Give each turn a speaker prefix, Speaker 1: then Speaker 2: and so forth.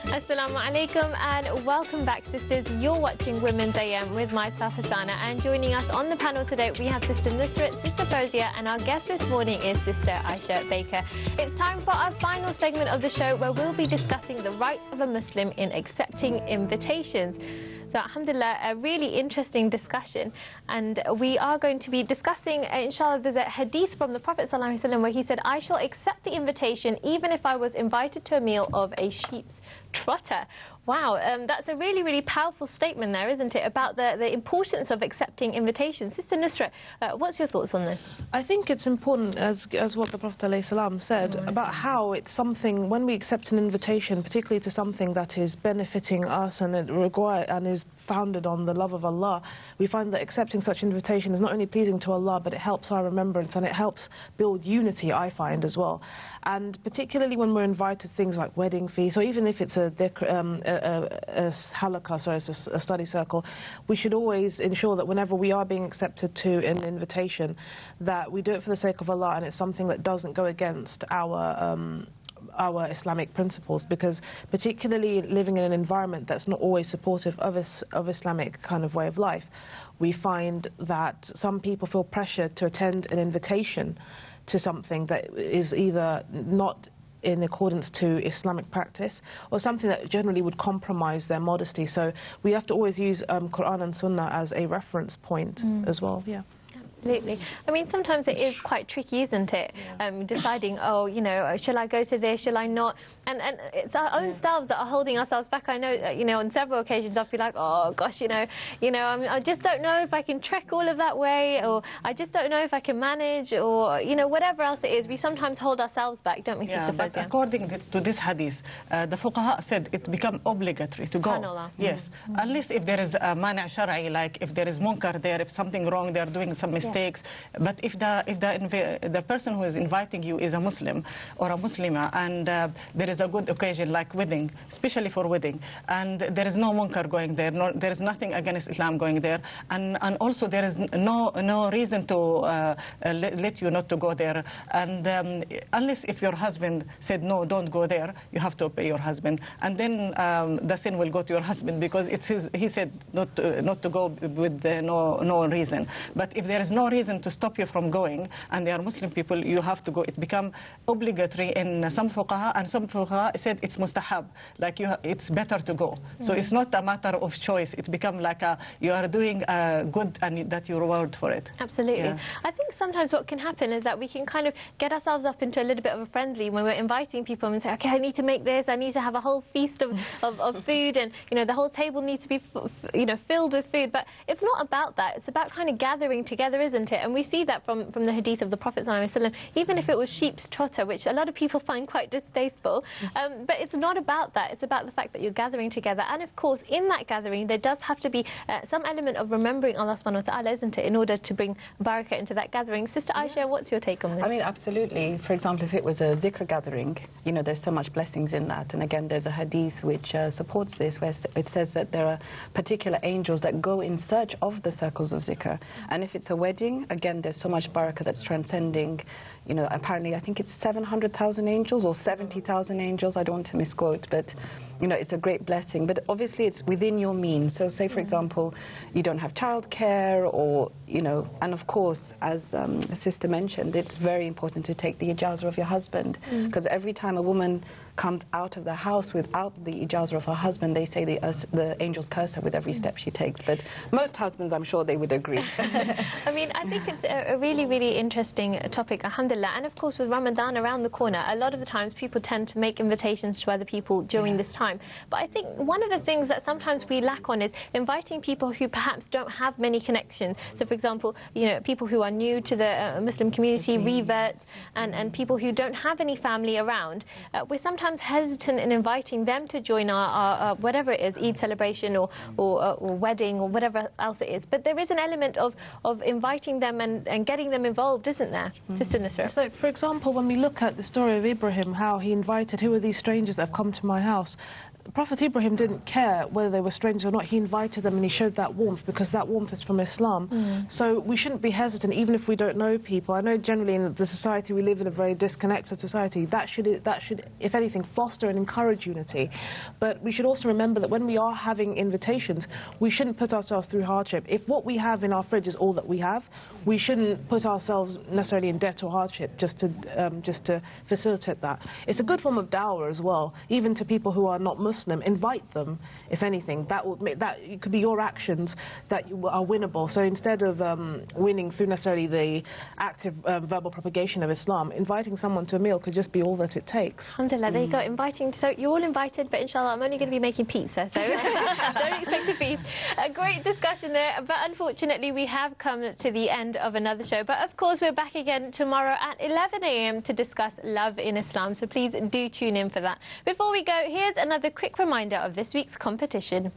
Speaker 1: Assalamu alaikum and welcome back, sisters. You're watching Women's AM with myself, Hassana, and joining us on the panel today we have Sister Nusrat, Sister Fawzia, and our guest this morning is Sister Aisha Baker. It's time for our final segment of the show where we'll be discussing the rights of a Muslim in accepting invitations. So, alhamdulillah, a really interesting discussion. And we are going to be discussing, inshallah, there's a hadith from the Prophet ﷺ where he said, I shall accept the invitation even if I was invited to a meal of a sheep's trotter. Wow, that's a really, really powerful statement there, isn't it, about the importance of accepting invitations. Sister Nusrat, what's your thoughts on this?
Speaker 2: I think it's important, as what the Prophet ﷺ said, about how it's something, when we accept an invitation, particularly to something that is benefiting us and is founded on the love of Allah, we find that accepting such invitation is not only pleasing to Allah, but it helps our remembrance and it helps build unity, I find, as well. And particularly when we're invited to things like wedding feasts, or even if it's a halaqah, so it's a study circle, we should always ensure that whenever we are being accepted to an invitation, that we do it for the sake of Allah and it's something that doesn't go against our Islamic principles, because particularly living in an environment that's not always supportive of Islamic kind of way of life, we find that some people feel pressure to attend an invitation to something that is either not in accordance to Islamic practice or something that generally would compromise their modesty. So we have to always use Quran and Sunnah as a reference point as well. Yeah.
Speaker 1: Absolutely. I mean, sometimes it is quite tricky, isn't it? Deciding, oh, you know, shall I go to this, shall I not? And it's our own selves that are holding ourselves back. I know, you know, on several occasions I'll be like, oh gosh, you know, I just don't know if I can trek all of that way, or I just don't know if I can manage, or, you know, whatever else it is. We sometimes hold ourselves back, don't we, Sister
Speaker 3: But
Speaker 1: Fawzia?
Speaker 3: according to this hadith, the fuqaha said it become obligatory to go. Yes, unless if there is a mana' shar'i, like if there is munkar there, if something wrong, they're doing some mistakes. But if the person who is inviting you is a Muslim or a Muslimah, and there is a good occasion like wedding, especially for wedding, and there is no munkar going there, there is nothing against Islam going there, and also there is no reason to let you not to go there, and unless if your husband said no, don't go there, you have to obey your husband, and then the sin will go to your husband because he said not to go with no reason. But if there is no reason to stop you from going, and they are Muslim people, you have to go. It become obligatory in some fuqaha, and some fuqaha said it's mustahab, like it's better to go. So it's not a matter of choice. It become like you are doing good and that you reward for it.
Speaker 1: Absolutely.
Speaker 3: Yeah.
Speaker 1: I think sometimes what can happen is that we can kind of get ourselves up into a little bit of a frenzy when we're inviting people and say, okay, I need to make this, I need to have a whole feast of food, and, you know, the whole table needs to be filled with food. But it's not about that. It's about kind of gathering together, isn't it? And we see that from the hadith of the Prophet ﷺ, even if it was sheep's trotter, which a lot of people find quite distasteful. But it's not about that. It's about the fact that you're gathering together. And of course, in that gathering, there does have to be some element of remembering Allah subhanahu wa ta'ala, isn't it, in order to bring barakah into that gathering. Sister Aisha, what's your take on this?
Speaker 4: I mean, absolutely. For example, if it was a zikr gathering, you know, there's so much blessings in that. And again, there's a hadith which supports this, where it says that there are particular angels that go in search of the circles of zikr. And if it's a wedding, again, there's so much barakah that's transcending. You know, apparently, I think it's 700,000 angels or 70,000 angels. I don't want to misquote, but, you know, it's a great blessing. But obviously, it's within your means. So say, for example, you don't have childcare, or, you know, and of course, as the sister mentioned, it's very important to take the ijazah of your husband, because every time a woman comes out of the house without the ijazah of her husband, they say the angels curse her with every step she takes. But most husbands, I'm sure they would agree.
Speaker 1: I mean, I think it's a really, really interesting topic, alhamdulillah. And of course, with Ramadan around the corner, a lot of the times people tend to make invitations to other people during this time. But I think one of the things that sometimes we lack on is inviting people who perhaps don't have many connections. So, for example, you know, people who are new to the Muslim community, reverts, and people who don't have any family around. We're sometimes hesitant in inviting them to join our whatever it is, Eid celebration or wedding or whatever else it is. But there is an element of inviting them and getting them involved, isn't there, Sister Nusrat?
Speaker 2: So, for example, when we look at the story of Ibrahim, how he invited, who are these strangers that have come to my house? Prophet Ibrahim didn't care whether they were strangers or not. He invited them and he showed that warmth because that warmth is from Islam. So we shouldn't be hesitant, even if we don't know people. I know generally in the society we live in, a very disconnected society, that should, if anything, foster and encourage unity. But we should also remember that when we are having invitations, we shouldn't put ourselves through hardship. If what we have in our fridge is all that we have, we shouldn't put ourselves necessarily in debt or hardship just to facilitate that. It's a good form of dawah as well, even to people who are not Muslim. Invite them, if anything. That would make that, it could be your actions that are winnable. So instead of winning through necessarily the active verbal propagation of Islam, inviting someone to a meal could just be all that it takes.
Speaker 1: Alhamdulillah, there you go. Inviting, so you're all invited, but inshallah I'm only going to be making pizza, so don't expect a feast. A great discussion there, but unfortunately we have come to the end of another show. But of course we're back again tomorrow at 11 a.m. to discuss love in Islam, so please do tune in for that. Before we go, here's another quick reminder of this week's competition.